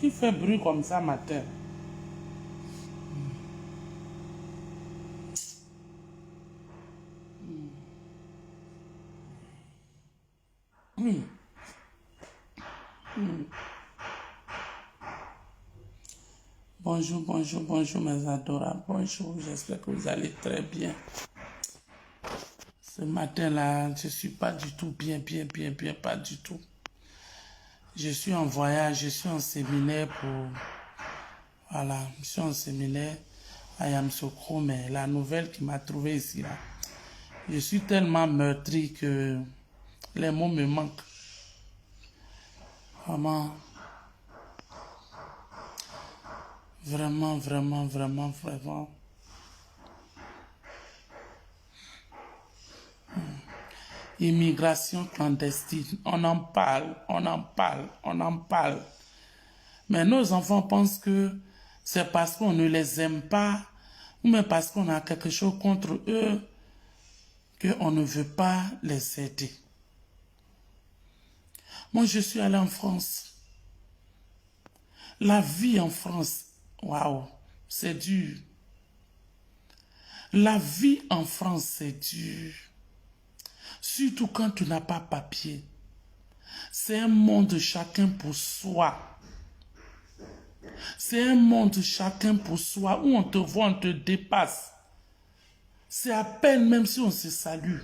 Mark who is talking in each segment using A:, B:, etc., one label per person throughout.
A: qui fait bruit comme ça matin? Bonjour, bonjour, bonjour mes adorables. Bonjour, j'espère que vous allez très bien. Ce matin-là, je ne suis pas du tout bien, pas du tout. Je suis en voyage, je suis en séminaire pour... Voilà, je suis en séminaire à Yamoussoukro, mais la nouvelle qui m'a trouvé ici, là, je suis tellement meurtri que les mots me manquent. Vraiment, vraiment, vraiment, vraiment, vraiment. Immigration clandestine, on en parle, on en parle, on en parle. Mais nos enfants pensent que c'est parce qu'on ne les aime pas, ou même parce qu'on a quelque chose contre eux, qu'on ne veut pas les aider. Moi, je suis allé en France. La vie en France, waouh, c'est dur. La vie en France, c'est dur. Surtout quand tu n'as pas papier. C'est un monde chacun pour soi. C'est un monde chacun pour soi où on te voit, on te dépasse. C'est à peine même si on se salue.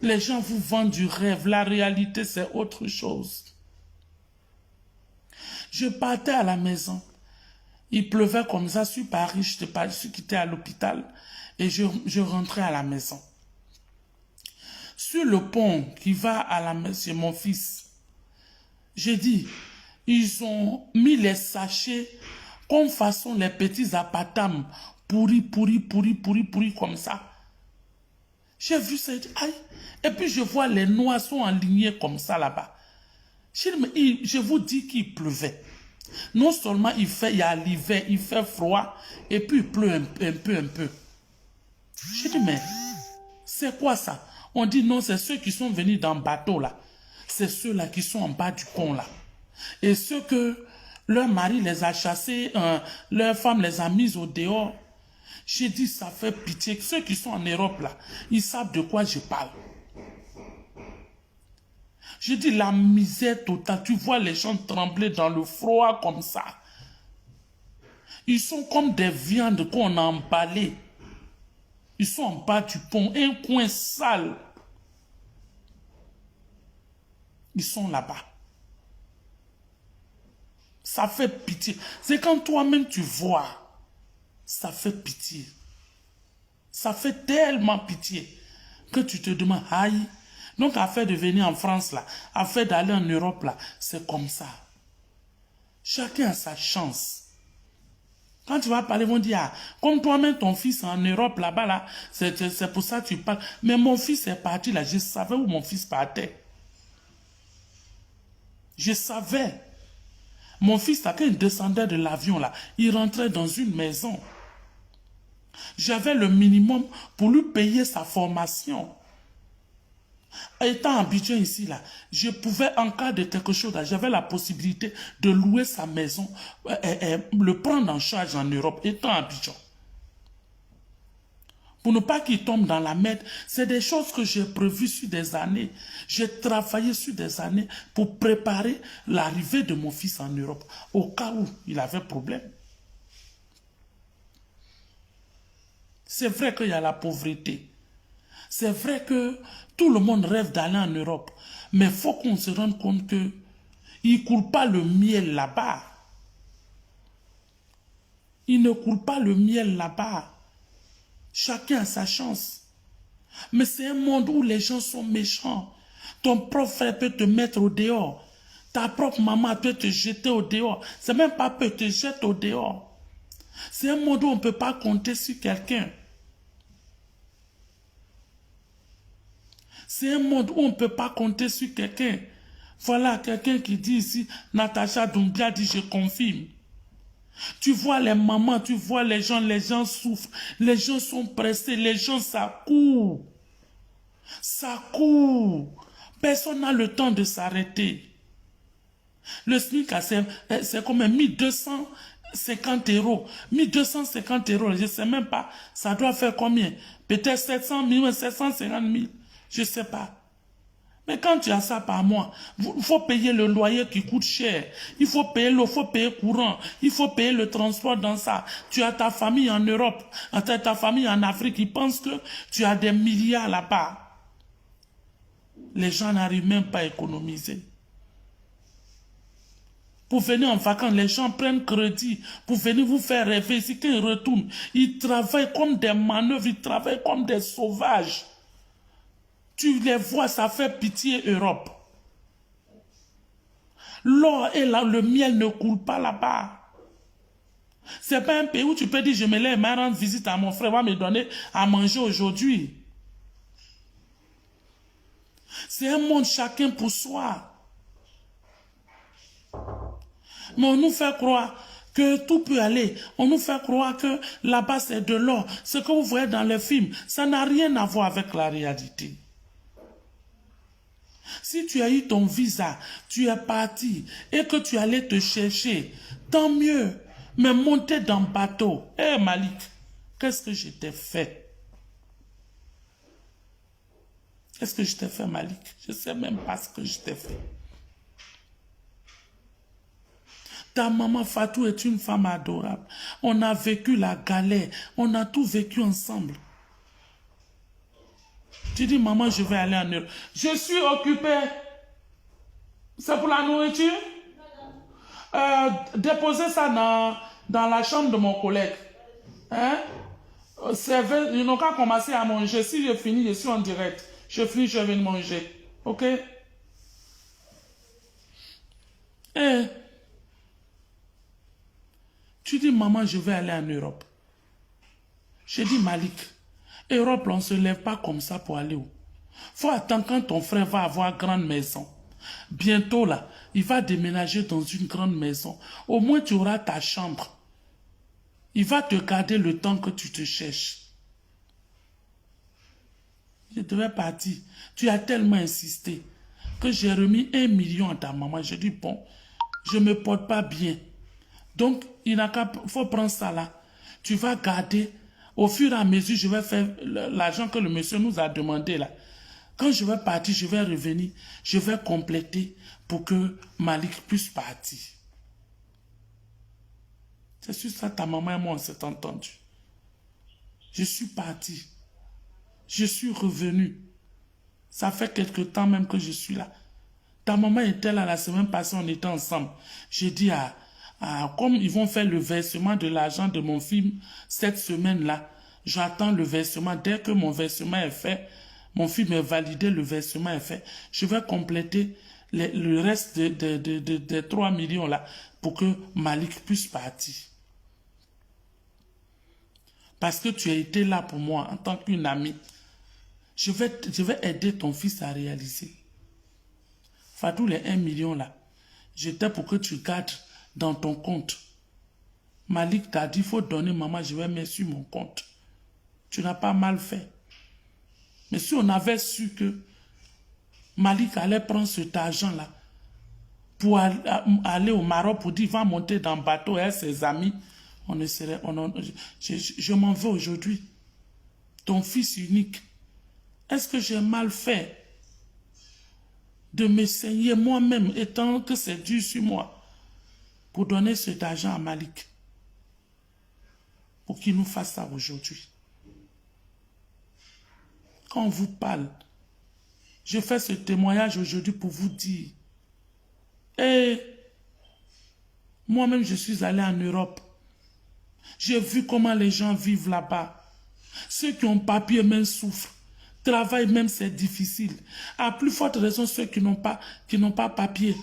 A: Les gens vous vendent du rêve. La réalité, c'est autre chose. Je partais à la maison. Il pleuvait comme ça sur Paris. Je suis quitté à l'hôpital et je rentrais à la maison. Sur le pont qui va à la maison chez mon fils, j'ai dit, ils ont mis les sachets comme façon les petits apatames, pourris comme ça. J'ai vu ça, j'ai dit, aïe. Et puis je vois les noix sont alignés comme ça là-bas. Je vous dis qu'il pleuvait. Non seulement il y a l'hiver, il fait froid, et puis il pleut un peu. J'ai dit, mais c'est quoi ça? On dit non, c'est ceux qui sont venus dans le bateau là. C'est ceux-là qui sont en bas du pont là. Et ceux que leur mari les a chassés, leur femme les a mis au dehors. J'ai dit, ça fait pitié. Ceux qui sont en Europe là, ils savent de quoi je parle. J'ai dit, la misère totale. Tu vois les gens trembler dans le froid comme ça. Ils sont comme des viandes qu'on a emballées. Ils sont en bas du pont, un coin sale. Ils sont là-bas. Ça fait pitié. C'est quand toi-même tu vois, ça fait pitié. Ça fait tellement pitié que tu te demandes, aïe. Donc, afin de venir en France, là, afin d'aller en Europe, là, c'est comme ça. Chacun a sa chance. Quand tu vas parler, ils vont dire, ah, comme toi-même, ton fils en Europe, là-bas, là, c'est pour ça que tu parles. Mais mon fils est parti, là, je savais où mon fils partait. Je savais. Mon fils, là, quand il descendait de l'avion, là, il rentrait dans une maison. J'avais le minimum pour lui payer sa formation. Étant habitué ici, là, je pouvais, en cas de quelque chose, j'avais la possibilité de louer sa maison, le prendre en charge en Europe, étant habitué. Pour ne pas qu'il tombe dans la merde, c'est des choses que j'ai prévues sur des années. J'ai travaillé sur des années pour préparer l'arrivée de mon fils en Europe, au cas où il avait problème. C'est vrai qu'il y a la pauvreté. C'est vrai que tout le monde rêve d'aller en Europe. Mais il faut qu'on se rende compte qu'il ne coule pas le miel là-bas. Il ne coule pas le miel là-bas. Chacun a sa chance. Mais c'est un monde où les gens sont méchants. Ton propre frère peut te mettre au dehors. Ta propre maman peut te jeter au dehors. C'est même pas peut te jeter au dehors. C'est un monde où on ne peut pas compter sur quelqu'un. C'est un monde où on ne peut pas compter sur quelqu'un. Voilà quelqu'un qui dit ici, Natacha Doumbia dit, je confirme. Tu vois les mamans, tu vois les gens souffrent, les gens sont pressés, les gens ça court. Ça court. Personne n'a le temps de s'arrêter. Le SMIC, c'est comme 1250 euros. 1250 euros, je ne sais même pas. Ça doit faire combien? Peut-être 700 000, 750 000. Je ne sais pas. Mais quand tu as ça par mois, il faut payer le loyer qui coûte cher. Il faut payer l'eau, il faut payer courant. Il faut payer le transport dans ça. Tu as ta famille en Europe, ta famille en Afrique. Ils pensent que tu as des milliards là-bas. Les gens n'arrivent même pas à économiser. Pour venir en vacances, les gens prennent crédit pour venir vous faire rêver. Ici, quand ils retournent, ils travaillent comme des manœuvres, ils travaillent comme des sauvages. Tu les vois, ça fait pitié Europe. L'or et le miel ne coulent pas là-bas. C'est pas un pays où tu peux dire, je me lève, je rendre visite à mon frère, va me donner à manger aujourd'hui. C'est un monde chacun pour soi. Mais on nous fait croire que tout peut aller. On nous fait croire que là-bas c'est de l'or. Ce que vous voyez dans les films, ça n'a rien à voir avec la réalité. Si tu as eu ton visa, tu es parti et que tu allais te chercher, tant mieux. Mais monter dans le bateau, Malik, qu'est-ce que je t'ai fait? Qu'est-ce que je t'ai fait, Malik? Je ne sais même pas ce que je t'ai fait. Ta maman Fatou est une femme adorable. On a vécu la galère. On a tout vécu ensemble. Tu dis, maman, je vais aller en Europe. Je suis occupée. C'est pour la nourriture? Déposez ça dans la chambre de mon collègue. Hein? Ils n'ont qu'à commencer à manger. Si je finis, je suis en direct. Je finis, je vais manger. Ok? Tu dis, maman, je vais aller en Europe. Je dis, Malik, Europe, on ne se lève pas comme ça pour aller où? Faut attendre quand ton frère va avoir grande maison. Bientôt, là, il va déménager dans une grande maison. Au moins, tu auras ta chambre. Il va te garder le temps que tu te cherches. Je devais partir. Tu as tellement insisté que j'ai remis 1 million à ta maman. Je dis, bon, je ne me porte pas bien. Donc, il faut prendre ça là. Tu vas garder. Au fur et à mesure, je vais faire l'argent que le monsieur nous a demandé là. Quand je vais partir, je vais revenir. Je vais compléter pour que Malik puisse partir. C'est sur ça ta maman et moi on s'est entendu. Je suis parti. Je suis revenu. Ça fait quelque temps même que je suis là. Ta maman était là la semaine passée, on était ensemble. J'ai dit comme ils vont faire le versement de l'argent de mon film cette semaine-là, j'attends le versement. Dès que mon versement est fait, mon film est validé, le versement est fait, je vais compléter le reste des 3 millions là pour que Malik puisse partir. Parce que tu as été là pour moi en tant qu'une amie. Je vais aider ton fils à réaliser. Fatou, les 1 million là, j'étais pour que tu gardes dans ton compte. Malik t'a dit, il faut donner, maman, je vais mettre sur mon compte. Tu n'as pas mal fait. Mais si on avait su que Malik allait prendre cet argent-là pour aller au Maroc pour dire, il va monter dans le bateau et ses amis, on ne serait... je m'en veux aujourd'hui. Ton fils unique. Est-ce que j'ai mal fait de m'essayer moi-même, étant que c'est dur sur moi, pour donner cet argent à Malik, pour qu'il nous fasse ça aujourd'hui? Quand on vous parle, je fais ce témoignage aujourd'hui pour vous dire, moi-même je suis allé en Europe, j'ai vu comment les gens vivent là-bas. Ceux qui ont papier même souffrent. Travail même c'est difficile. À plus forte raison ceux qui n'ont pas papier.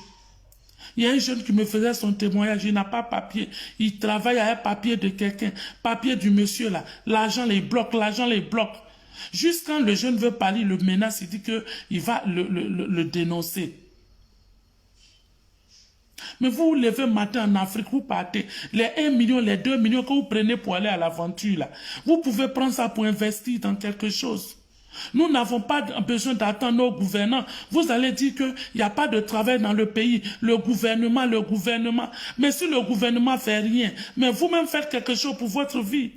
A: Il y a un jeune qui me faisait son témoignage, il n'a pas papier. Il travaille à un papier de quelqu'un, papier du monsieur là. L'argent les bloque, Juste quand le jeune veut parler, il le menace, il dit qu'il va le dénoncer. Mais vous vous levez matin en Afrique, vous partez. Les 1 million, les 2 millions que vous prenez pour aller à l'aventure là, vous pouvez prendre ça pour investir dans quelque chose. Nous n'avons pas besoin d'attendre nos gouvernants. Vous allez dire qu'il n'y a pas de travail dans le pays. Le gouvernement. Mais si le gouvernement ne fait rien, mais vous-même faites quelque chose pour votre vie.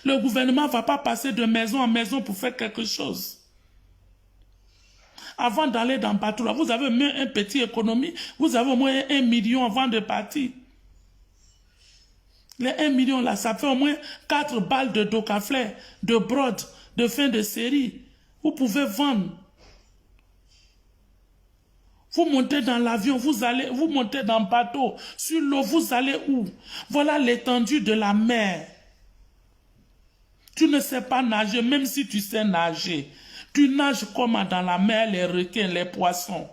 A: Le gouvernement ne va pas passer de maison en maison pour faire quelque chose. Avant d'aller dans le bateau, là, vous avez même une petite économie. Vous avez au moins 1 million avant de partir. Les 1 million là, ça fait au moins 4 balles de docaflé, de brode, de fin de série. Vous pouvez vendre. Vous montez dans l'avion, vous montez dans le bateau. Sur l'eau, vous allez où? Voilà l'étendue de la mer. Tu ne sais pas nager, même si tu sais nager. Tu nages comme dans la mer, les requins, les poissons.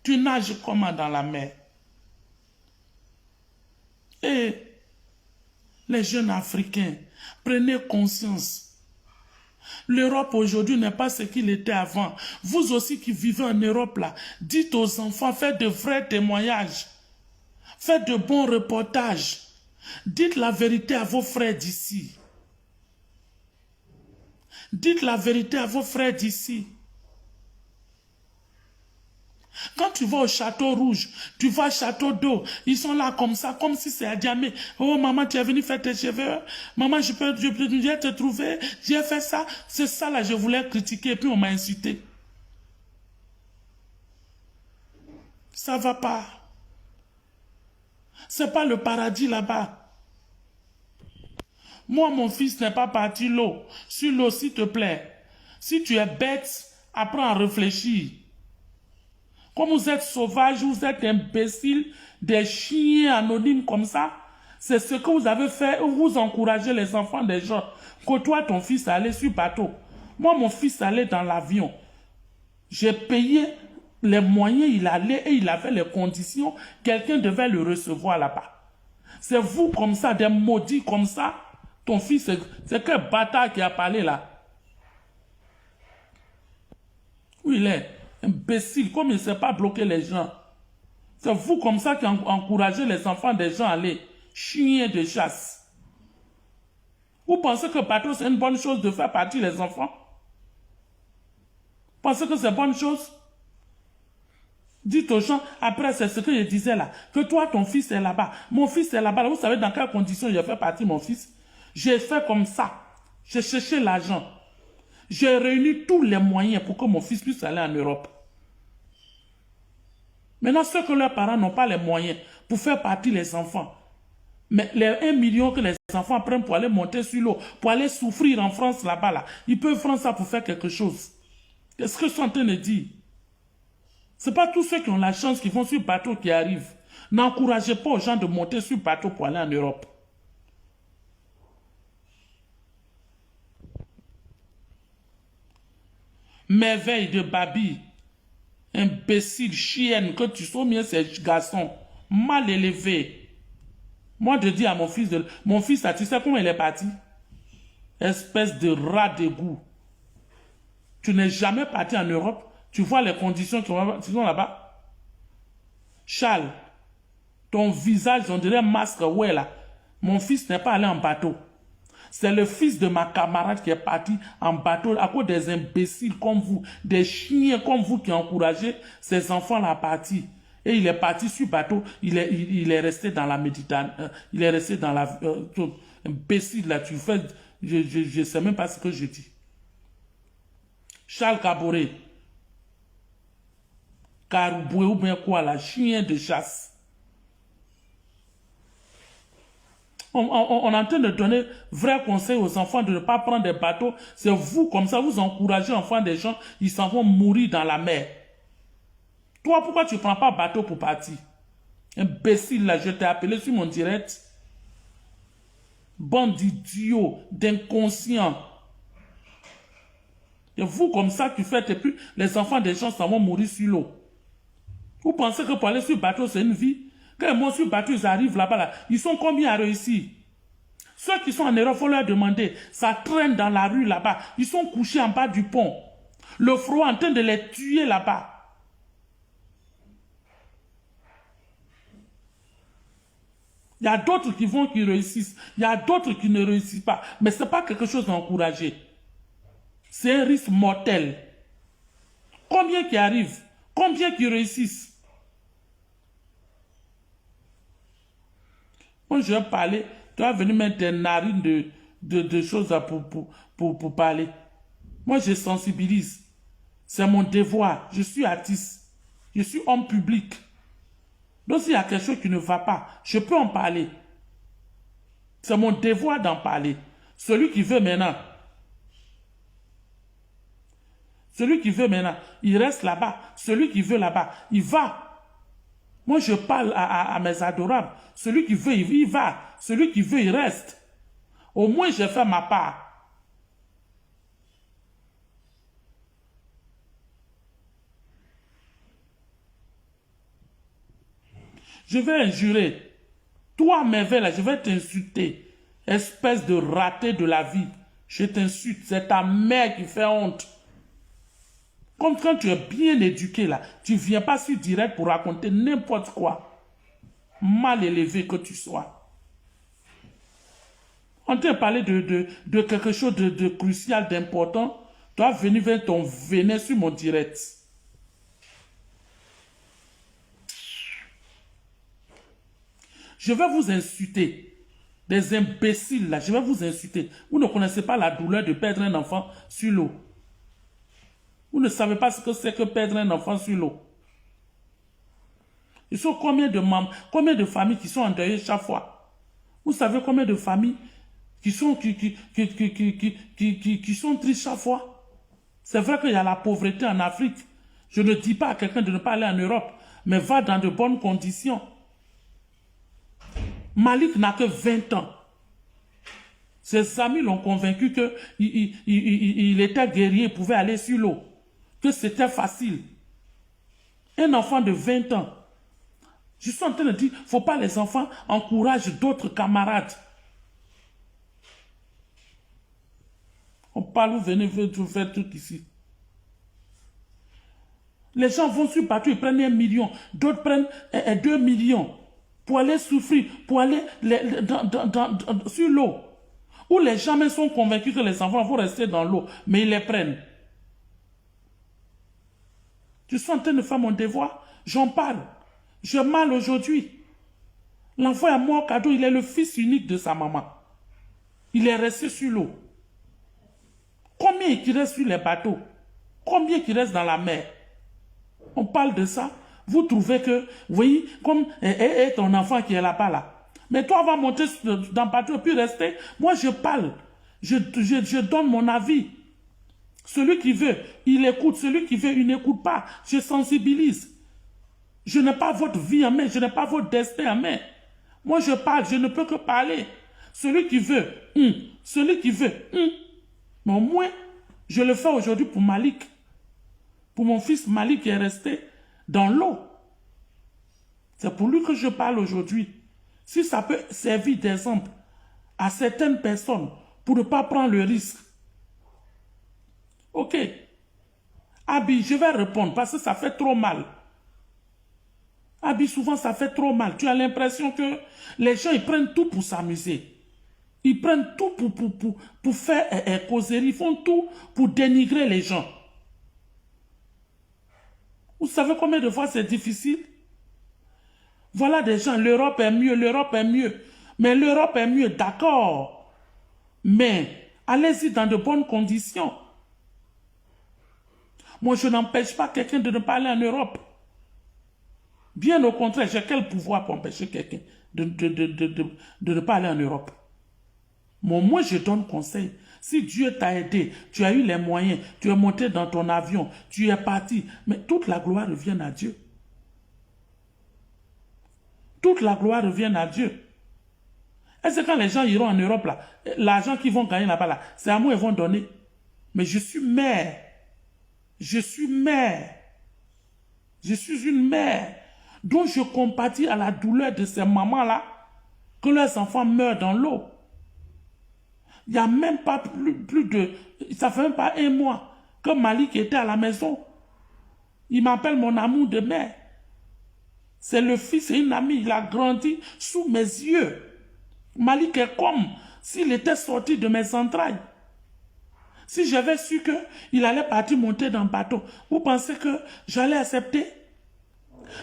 A: Tu nages comme dans la mer. Et les jeunes Africains, prenez conscience. L'Europe aujourd'hui n'est pas ce qu'il était avant. Vous aussi qui vivez en Europe là, dites aux enfants, faites de vrais témoignages. Faites de bons reportages. Dites la vérité à vos frères d'ici. Dites la vérité à vos frères d'ici. Quand tu vas au Château Rouge, tu vas au Château d'eau, ils sont là comme ça, comme si c'est à Diamé. Oh maman, tu es venu faire tes cheveux. Maman, je peux te trouver. J'ai fait ça. C'est ça là, je voulais critiquer et puis on m'a insulté. Ça va pas. C'est pas le paradis là-bas. Moi, mon fils n'est pas parti l'eau. Sur l'eau, s'il te plaît. Si tu es bête, apprends à réfléchir. Comme vous êtes sauvage, vous êtes imbécile, des chiens anonymes comme ça, c'est ce que vous avez fait, vous encouragez les enfants des gens. Que toi, ton fils allait sur bateau. Moi, mon fils allait dans l'avion. J'ai payé les moyens, il allait et il avait les conditions. Quelqu'un devait le recevoir là-bas. C'est vous comme ça, des maudits comme ça. Ton fils, c'est quel bâtard qui a parlé là? Où il est? Imbécile, comme il ne sait pas bloquer les gens. C'est vous comme ça qui encouragez les enfants des gens à aller. Chiens de chasse. Vous pensez que bateau c'est une bonne chose de faire partir les enfants? Vous pensez que c'est une bonne chose? Dites aux gens, après c'est ce que je disais là, que toi ton fils est là-bas, mon fils est là-bas, vous savez dans quelles conditions j'ai fait partir mon fils? J'ai fait comme ça, j'ai cherché l'argent, j'ai réuni tous les moyens pour que mon fils puisse aller en Europe. Maintenant, ceux que leurs parents n'ont pas les moyens pour faire partir les enfants, mais les 1 million que les enfants prennent pour aller monter sur l'eau, pour aller souffrir en France là-bas, là, ils peuvent prendre ça pour faire quelque chose. Qu'est-ce que je suis en train de dire? Ce n'est pas tous ceux qui ont la chance qui vont sur le bateau qui arrivent. N'encouragez pas aux gens de monter sur le bateau pour aller en Europe. Merveille de Babi, imbécile, chienne, que tu sois bien ces garçons, mal élevés. Moi, je dis à mon fils, tu sais comment il est parti? Espèce de rat d'égout. Tu n'es jamais parti en Europe, tu vois les conditions qui sont là-bas. Charles, ton visage, on dirait un masque, ouais là. Mon fils n'est pas allé en bateau. C'est le fils de ma camarade qui est parti en bateau à cause des imbéciles comme vous, des chiens comme vous qui encouragez ces enfants-là à partir. Et il est parti sur bateau, il est resté dans la Méditerranée, il est resté dans la... imbécile là, tu fais... Je ne sais même pas ce que je dis. Charles Caboret, Carouboué ou bien quoi là, chien de chasse. On est en train de donner vrais conseils aux enfants de ne pas prendre des bateaux. C'est vous, comme ça, vous encouragez les enfants des gens, ils s'en vont mourir dans la mer. Toi, pourquoi tu ne prends pas bateau pour partir? Imbécile, là, je t'ai appelé sur mon direct. Bande d'idiots, d'inconscients. C'est vous, comme ça, qui faites, et puis les enfants des gens s'en vont mourir sur l'eau. Vous pensez que pour aller sur bateau, c'est une vie? Quand ils montent sur le bateau, ils arrivent là-bas, là, ils sont combien à réussir? Ceux qui sont en Europe, il faut leur demander. Ça traîne dans la rue là-bas. Ils sont couchés en bas du pont. Le froid est en train de les tuer là-bas. Il y a d'autres qui réussissent. Il y a d'autres qui ne réussissent pas. Mais ce n'est pas quelque chose d'encouragé. C'est un risque mortel. Combien qui arrivent? Combien qui réussissent? Moi, je vais parler. Tu vas venir mettre des narines de choses pour parler. Moi, je sensibilise. C'est mon devoir. Je suis artiste. Je suis homme public. Donc, s'il y a quelque chose qui ne va pas, je peux en parler. C'est mon devoir d'en parler. Celui qui veut maintenant, il reste là-bas. Celui qui veut là-bas, il va. Moi, je parle à mes adorables. Celui qui veut, il va. Celui qui veut, il reste. Au moins, j'ai fait ma part. Je vais injurer. Toi, merveille, là, je vais t'insulter. Espèce de raté de la vie. Je t'insulte. C'est ta mère qui fait honte. Comme quand tu es bien éduqué, là, tu ne viens pas sur direct pour raconter n'importe quoi. Mal élevé que tu sois. On t'a parlé de quelque chose de crucial, d'important. Tu vas venir vers ton venin sur mon direct. Je vais vous insulter. Des imbéciles, là, je vais vous insulter. Vous ne connaissez pas la douleur de perdre un enfant sur l'eau. Vous ne savez pas ce que c'est que perdre un enfant sur l'eau. Il y a combien de familles qui sont endeuillées chaque fois? Vous savez combien de familles qui sont tristes chaque fois? C'est vrai qu'il y a la pauvreté en Afrique. Je ne dis pas à quelqu'un de ne pas aller en Europe, mais va dans de bonnes conditions. Malik n'a que 20 ans. Ses amis l'ont convaincu qu'il était guerrier, il pouvait aller sur l'eau. Que c'était facile. Un enfant de 20 ans. Je suis en train de dire, il ne faut pas les enfants encouragent d'autres camarades. On parle, vous venez faire tout ici. Les gens vont sur bateau, ils prennent 1 million, d'autres prennent 2 millions pour aller souffrir, pour aller sur l'eau. Où les gens même sont convaincus que les enfants vont rester dans l'eau, mais ils les prennent. Je suis en train de faire mon devoir, j'en parle. J'ai mal aujourd'hui. L'enfant est mort cadeau, il est le fils unique de sa maman. Il est resté sur l'eau. Combien qui reste sur les bateaux? Combien qui reste dans la mer? On parle de ça. Vous trouvez que, vous voyez, comme ton enfant qui est là-bas, là. Mais toi, va monter dans le bateau et puis rester. Moi, je parle. Je donne mon avis. Celui qui veut, il écoute. Celui qui veut, il n'écoute pas. Je sensibilise. Je n'ai pas votre vie en main. Je n'ai pas votre destin en main. Moi, je parle. Je ne peux que parler. Celui qui veut, celui qui veut, Mais au moins, je le fais aujourd'hui pour Malik. Pour mon fils Malik qui est resté dans l'eau. C'est pour lui que je parle aujourd'hui. Si ça peut servir d'exemple à certaines personnes pour ne pas prendre le risque. Ok. Abi, je vais répondre parce que ça fait trop mal. Abi, souvent ça fait trop mal. Tu as l'impression que les gens, ils prennent tout pour s'amuser. Ils prennent tout pour faire causerie. Ils font tout pour dénigrer les gens. Vous savez combien de fois c'est difficile? Voilà des gens, l'Europe est mieux, l'Europe est mieux. Mais l'Europe est mieux, d'accord. Mais allez-y dans de bonnes conditions. Moi, je n'empêche pas quelqu'un de ne pas aller en Europe. Bien au contraire, j'ai quel pouvoir pour empêcher quelqu'un de ne pas aller en Europe? Moi, je donne conseil. Si Dieu t'a aidé, tu as eu les moyens, tu es monté dans ton avion, tu es parti, mais toute la gloire revient à Dieu. Toute la gloire revient à Dieu. Est-ce que quand les gens iront en Europe, là, l'argent qu'ils vont gagner là-bas, là, c'est à moi qu'ils vont donner. Mais je suis mère. Je suis mère. Je suis une mère. Donc je compatis à la douleur de ces mamans-là, que leurs enfants meurent dans l'eau. Il n'y a même pas plus de... Ça fait même pas 1 mois que Malik était à la maison. Il m'appelle mon amour de mère. C'est le fils et une amie. Il a grandi sous mes yeux. Malik est comme s'il était sorti de mes entrailles. Si j'avais su qu'il allait partir monter dans le bateau, vous pensez que j'allais accepter?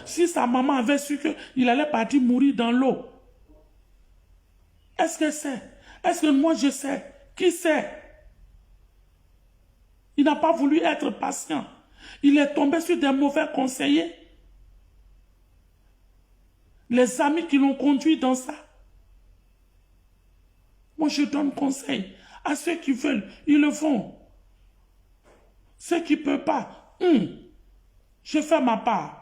A: Si sa maman avait su qu'il allait partir mourir dans l'eau, est-ce que c'est? Est-ce que moi je sais? Qui sait? Il n'a pas voulu être patient. Il est tombé sur des mauvais conseillers. Les amis qui l'ont conduit dans ça. Moi, je donne conseil à ceux qui veulent. Ils le font. Ceux qui ne peuvent pas, je fais ma part.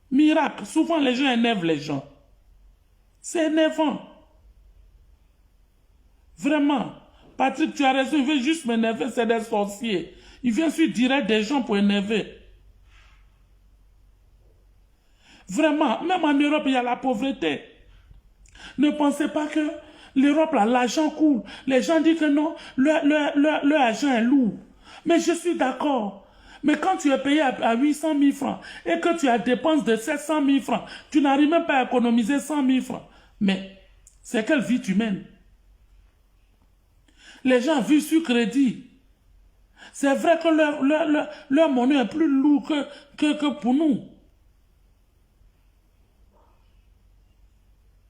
A: Miracle. Souvent, les gens énervent les gens. C'est énervant. Vraiment. Patrick, tu as raison. Il veut juste m'énerver. C'est des sorciers. Il vient sur direct des gens pour énerver. Vraiment. Même en Europe, il y a la pauvreté. Ne pensez pas que l'Europe, là, l'argent coule. Les gens disent que non, leur argent est lourd. Mais je suis d'accord. Mais quand tu es payé à 800 000 francs et que tu as dépenses de 700 000 francs, tu n'arrives même pas à économiser 100 000 francs. Mais c'est quelle vie tu mènes? Les gens vivent sur crédit. C'est vrai que leur monnaie est plus lourde que pour nous.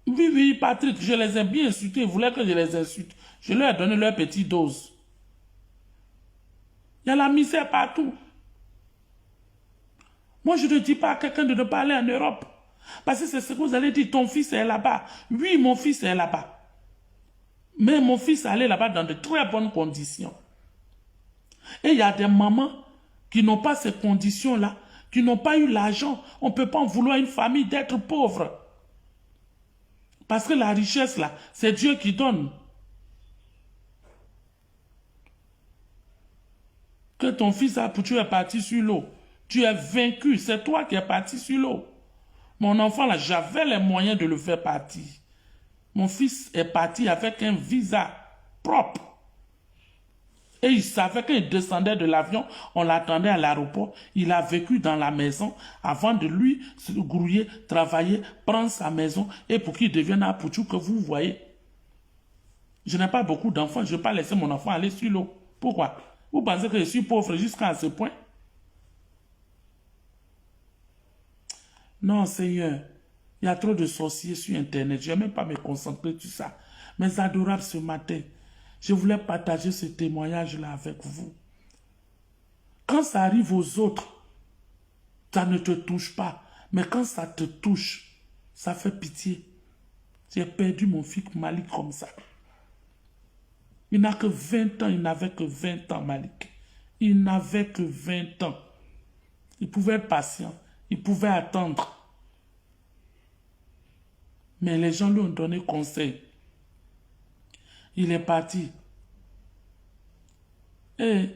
A: Oui, oui, Patrick, je les ai bien insultés. Ils voulaient que je les insulte. Je leur ai donné leur petite dose. Il y a la misère partout. Moi, je ne dis pas à quelqu'un de ne pas aller en Europe. Parce que c'est ce que vous allez dire, ton fils est là-bas. Oui, mon fils est là-bas. Mais mon fils allait là-bas dans de très bonnes conditions. Et il y a des mamans qui n'ont pas ces conditions-là, qui n'ont pas eu l'argent. On ne peut pas en vouloir à une famille d'être pauvre. Parce que la richesse, là, c'est Dieu qui donne. Que ton fils a, tu es parti sur l'eau. Tu es vaincu, c'est toi qui es parti sur l'eau. Mon enfant, là, j'avais les moyens de le faire partir. Mon fils est parti avec un visa propre. Et il savait qu'il descendait de l'avion, on l'attendait à l'aéroport. Il a vécu dans la maison avant de lui se grouiller, travailler, prendre sa maison et pour qu'il devienne un pouchou que vous voyez. Je n'ai pas beaucoup d'enfants, je ne vais pas laisser mon enfant aller sur l'eau. Pourquoi? Vous pensez que je suis pauvre jusqu'à ce point? Non, Seigneur, il y a trop de sorciers sur Internet. Je ne vais même pas me concentrer sur ça. Mes adorables, ce matin, je voulais partager ce témoignage-là avec vous. Quand ça arrive aux autres, ça ne te touche pas. Mais quand ça te touche, ça fait pitié. J'ai perdu mon fils Malik comme ça. Il n'a que 20 ans, il n'avait que 20 ans, Malik. Il n'avait que 20 ans. Il pouvait être patient, il pouvait attendre. Mais les gens lui ont donné conseil. Il est parti. Et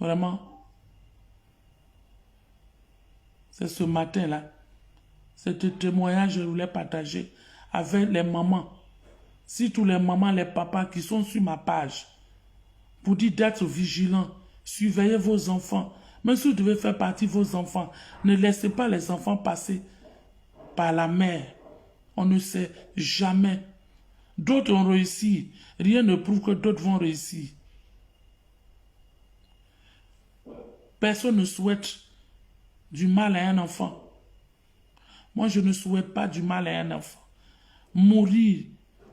A: vraiment, c'est ce matin-là, ce témoignage que je voulais partager avec les mamans. Si tous les mamans, les papas qui sont sur ma page, pour dire d'être vigilants, surveillez vos enfants. Même si vous devez faire partie de vos enfants, ne laissez pas les enfants passer par la mer. On ne sait jamais. D'autres ont réussi. Rien ne prouve que d'autres vont réussir. Personne ne souhaite du mal à un enfant. Moi, je ne souhaite pas du mal à un enfant. Mourir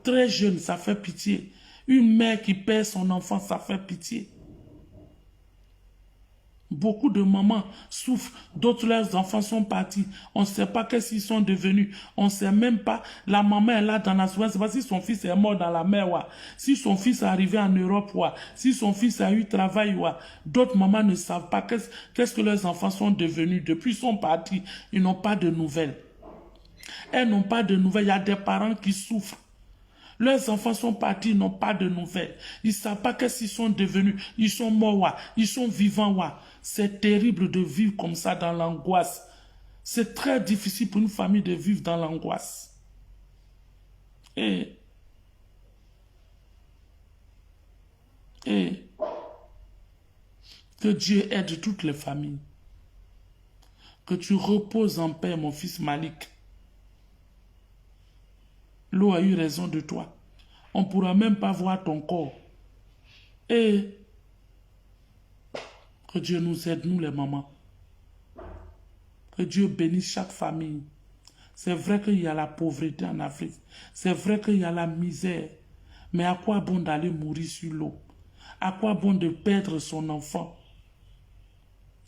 A: très jeune, ça fait pitié. Une mère qui perd son enfant, ça fait pitié. Beaucoup de mamans souffrent, d'autres leurs enfants sont partis. On ne sait pas qu'est-ce qu'ils sont devenus. On ne sait même pas. La maman est là dans la souffrance. C'est pas si son fils est mort dans la mer. Ouais. Si son fils est arrivé en Europe. Ouais. Si son fils a eu travail. Ouais. D'autres mamans ne savent pas qu'est-ce que leurs enfants sont devenus. Depuis ils sont partis, ils n'ont pas de nouvelles. Elles n'ont pas de nouvelles. Il y a des parents qui souffrent. Leurs enfants sont partis, ils n'ont pas de nouvelles. Ils ne savent pas qu'est-ce qu'ils sont devenus. Ils sont morts, ouais. Ils sont vivants. Ouais. C'est terrible de vivre comme ça dans l'angoisse. C'est très difficile pour une famille de vivre dans l'angoisse. Et Que Dieu aide toutes les familles. Que tu reposes en paix, mon fils Malik. L'eau a eu raison de toi. On ne pourra même pas voir ton corps. Et que Dieu nous aide, nous les mamans. Que Dieu bénisse chaque famille. C'est vrai qu'il y a la pauvreté en Afrique. C'est vrai qu'il y a la misère. Mais à quoi bon d'aller mourir sur l'eau? À quoi bon de perdre son enfant?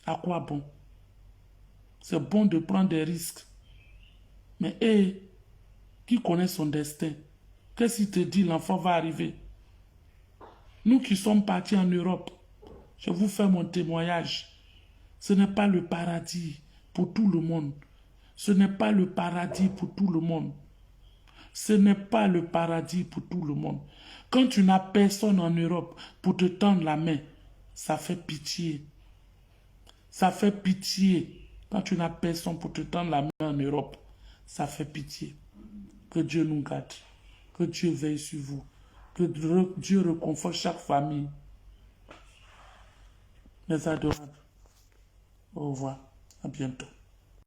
A: À quoi bon? C'est bon de prendre des risques. Mais qui connaît son destin? Qu'est-ce qu'il te dit l'enfant va arriver? Nous qui sommes partis en Europe, je vous fais mon témoignage. Ce n'est pas le paradis pour tout le monde. Ce n'est pas le paradis pour tout le monde. Ce n'est pas le paradis pour tout le monde. Quand tu n'as personne en Europe pour te tendre la main, ça fait pitié. Ça fait pitié. Quand tu n'as personne pour te tendre la main en Europe, ça fait pitié. Que Dieu nous garde. Que Dieu veille sur vous. Que Dieu réconforte chaque famille. Mes adorables. Au revoir. À bientôt.